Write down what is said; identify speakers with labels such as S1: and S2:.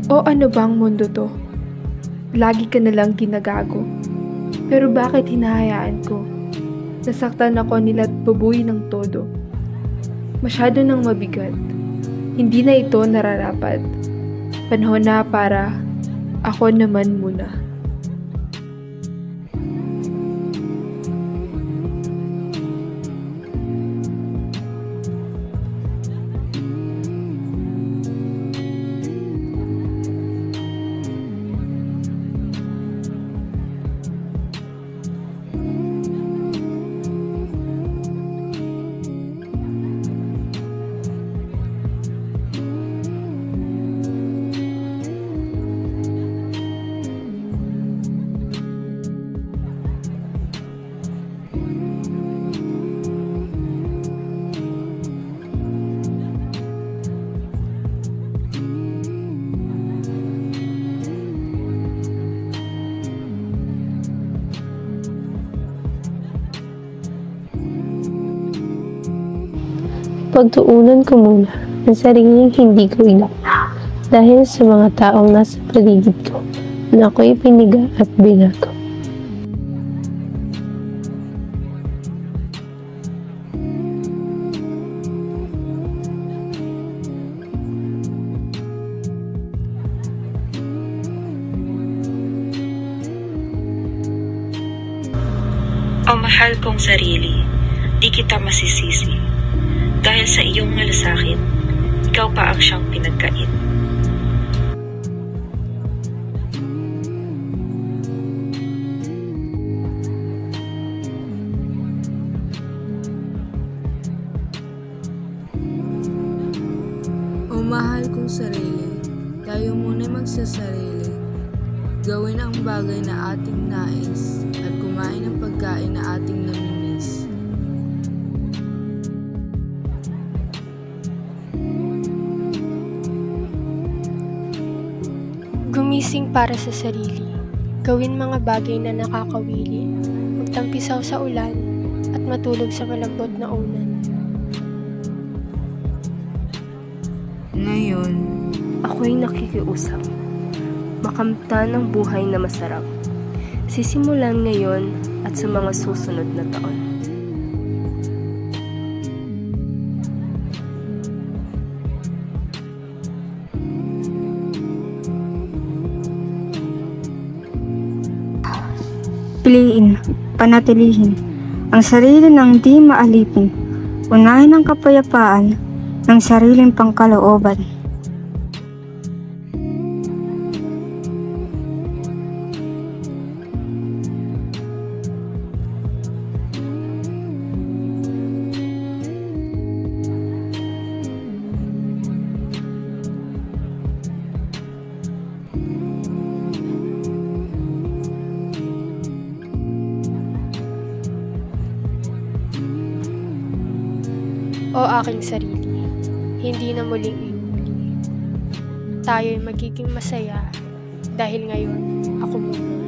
S1: O ano bang mundo to? Lagi ka nalang ginagago. Pero bakit hinahayaan ko? Nasaktan ako nila't babuy ng todo. Masyado nang mabigat. Hindi na ito nararapat. Panahon na para ako naman muna.
S2: Pagtuunan ko muna ang sariling hindi ko ilang dahil sa mga taong nasa paligid ko na ako'y piniga at binago.
S3: O mahal kong sarili, di kita masisisi. Dahil sa iyong malasakit, ikaw pa ang siyang pinagkait.
S4: O mahal kong sarili, tayo muna'y magsasarili. Gawin ang bagay na ating nais at kumain ng pagkain na ating namimiss.
S5: Gumising para sa sarili. Gawin mga bagay na nakakawili. Magtampisaw sa ulan at matulog sa malambot na unan.
S4: Ngayon,
S6: ako'y nakikiusap. Makamtan ang buhay na masarap. Sisimulan ngayon at sa mga susunod na taon.
S7: Piliin, panatilihin ang sarili ng di maalipin, unahin ang kapayapaan ng sariling pangkalooban.
S5: O aking sarili, hindi na muling iuuli. Tayo'y magiging masaya dahil ngayon ako muna.